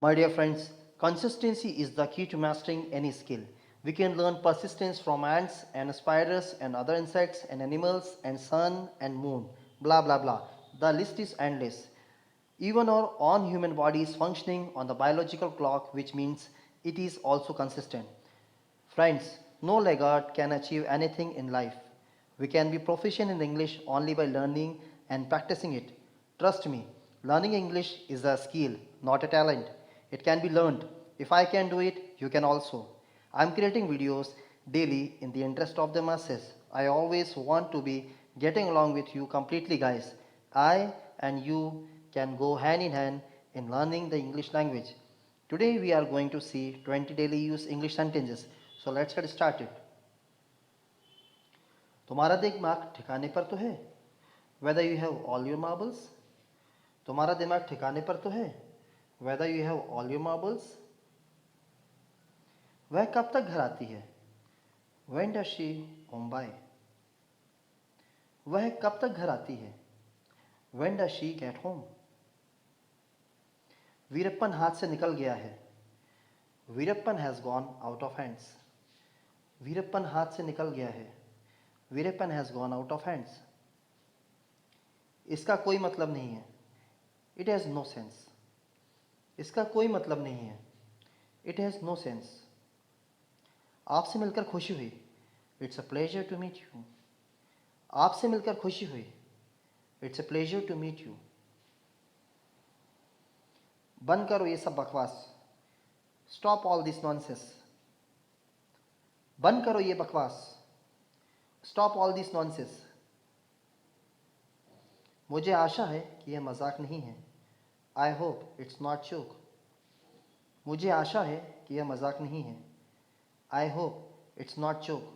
My dear friends, consistency is the key to mastering any skill. We can learn persistence from ants and spiders and other insects and animals and sun and moon, blah blah blah. The list is endless. Even our own human body is functioning on the biological clock, which means it is also consistent. Friends, no laggard can achieve anything in life. We can be proficient in English only by learning and practicing it. Trust me, learning English is a skill, not a talent. It can be learned. If I can do it, you can also. I'm creating videos daily in the interest of the masses. I always want to be getting along with you completely, guys. I and you can go hand in hand in learning the English language. Today we are going to see 20 daily use English sentences. So let's get started. तुम्हारा दिमाग ठिकाने पर तो है? Whether you have all your marbles? तुम्हारा दिमाग ठिकाने पर तो है? Whether you have all your marbles? वह कब तक घर आती है? When does she home by? वह कब तक घर आती है? When does she get home? Veerappan हाथ से निकल गया है. Veerappan has gone out of hands. Veerappan हाथ से निकल गया है. Veerappan has gone out of hands. इसका कोई मतलब नहीं है. It has no sense. इसका कोई मतलब नहीं है. It has no sense. आपसे मिलकर खुशी हुई. It's a pleasure to meet you. आपसे मिलकर खुशी हुई. It's a pleasure to meet you. बंद करो ये सब बकवास. Stop all this nonsense. बंद करो ये बकवास. Stop all this nonsense. मुझे आशा है कि यह मजाक नहीं है. I hope it's not joke. मुझे आशा है कि यह मजाक नहीं है. I hope it's not joke.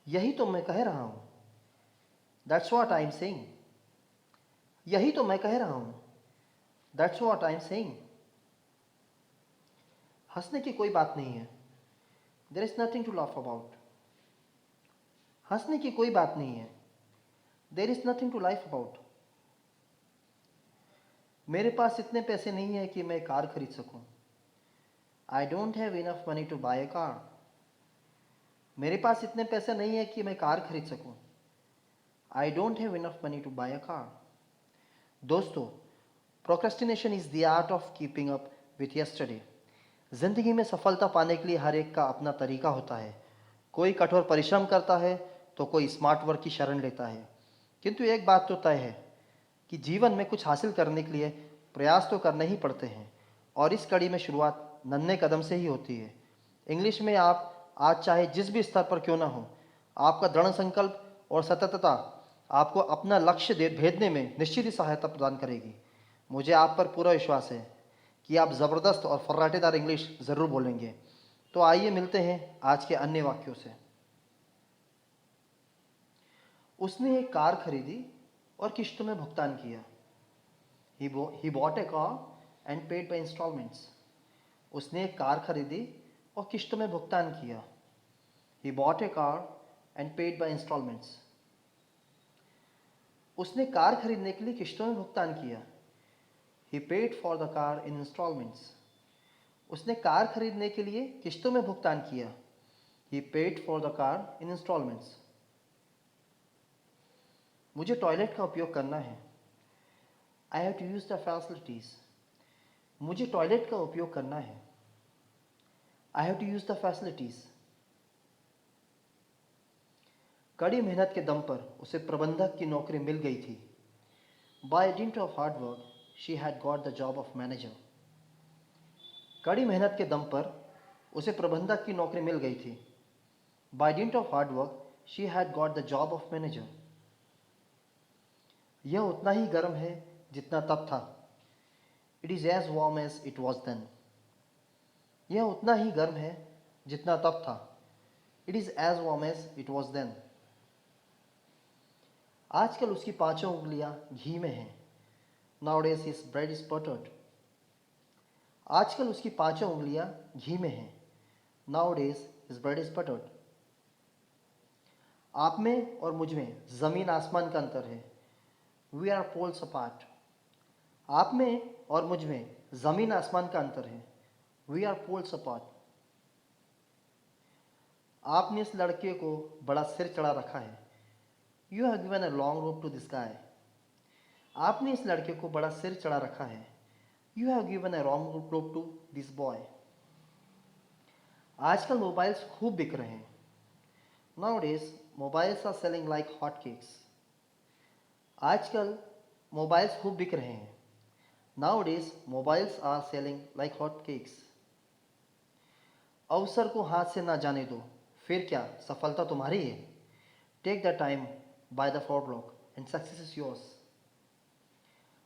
यही तो मैं कह रहा हूँ. That's what I'm saying. यही तो मैं कह रहा हूँ. That's what I'm saying. हंसने की कोई बात नहीं है. There is nothing to laugh about. हंसने की कोई बात नहीं है. There is nothing to laugh about. मेरे पास इतने पैसे नहीं है कि मैं कार खरीद सकूं. I don't have enough money to buy a car. मेरे पास इतने पैसे नहीं है कि मैं कार खरीद सकूं. I don't have enough money to buy a car. दोस्तों, procrastination is the art of keeping up with yesterday. जिंदगी में सफलता पाने के लिए हर एक का अपना तरीका होता है. कोई कठोर परिश्रम करता है तो कोई स्मार्ट वर्क की शरण लेता है. किंतु एक बात तो तय है कि जीवन में कुछ हासिल करने के लिए प्रयास तो करने ही पड़ते हैं, और इस कड़ी में शुरुआत नन्हे कदम से ही होती है. इंग्लिश में आप आज चाहे जिस भी स्तर पर क्यों ना हो, आपका दृढ़ संकल्प और सततता आपको अपना लक्ष्य भेदने में निश्चित ही सहायता प्रदान करेगी. मुझे आप पर पूरा विश्वास है कि आप ज़बरदस्त और फर्राटेदार इंग्लिश ज़रूर बोलेंगे. तो आइए मिलते हैं आज के अन्य वाक्यों से. उसने एक कार खरीदी और किश्तों में भुगतान किया. He bought a car and paid by installments. उसने एक कार खरीदी और किश्तों में भुगतान किया. He bought a car and paid by installments. उसने कार खरीदने के लिए किश्तों में भुगतान किया. He paid for the car in installments. उसने कार खरीदने के लिए किश्तों में भुगतान किया. He paid for the car in installments. मुझे टॉयलेट का उपयोग करना है. I have to use the facilities. मुझे टॉयलेट का उपयोग करना है. I have to use the facilities. कड़ी मेहनत के दम पर उसे प्रबंधक की नौकरी मिल गई थी. By dint of hard work, she had got the job of manager. कड़ी मेहनत के दम पर उसे प्रबंधक की नौकरी मिल गई थी. By dint of hard work, she had got the job of manager. यह उतना ही गर्म है जितना तब था. It is as warm as it was then. यह उतना ही गर्म है जितना तब था. It is as warm as it was then. आजकल उसकी पांचों उंगलियां घी में हैं. Nowadays his bread is buttered. आजकल उसकी पांचों उंगलियां घी में हैं. Nowadays his bread is buttered. आप में और मुझ में जमीन आसमान का अंतर है. We are poles apart. आप में और मुझ में ज़मीन आसमान का अंतर है। We are poles apart. आपने इस लड़के को बड़ा सिर चढ़ा रखा है। You have given a long rope to this guy. आपने इस लड़के को बड़ा सिर चढ़ा रखा है। You have given a long rope to this boy. आजकल मोबाइल्स खूब बिक रहे हैं। Nowadays, mobiles are selling like hotcakes. आजकल मोबाइल्स खूब बिक रहे हैं। Nowadays, mobiles are selling like hotcakes. अवसर को हाथ से ना जाने दो, फिर क्या सफलता तुम्हारी है। Take the time by the forelock and success is yours.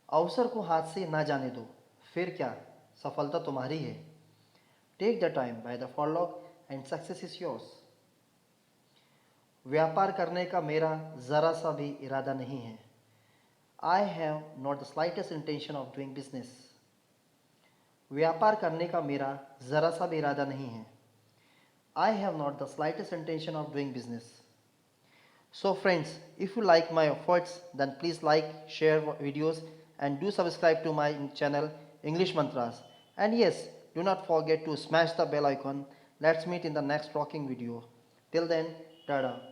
अवसर को हाथ से ना जाने दो, फिर क्या सफलता तुम्हारी है। Take the time by the forelock and success is yours. व्यापार करने का मेरा ज़रा सा भी इरादा नहीं है। I have not the slightest intention of doing business. व्यापार करने का मेरा ज़रा सा भी इरादा नहीं है। I have not the slightest intention of doing business. So friends, if you like my efforts, then please like, share videos and do subscribe to my channel English Mantras. And yes, do not forget to smash the bell icon. Let's meet in the next rocking video. Till then, tada.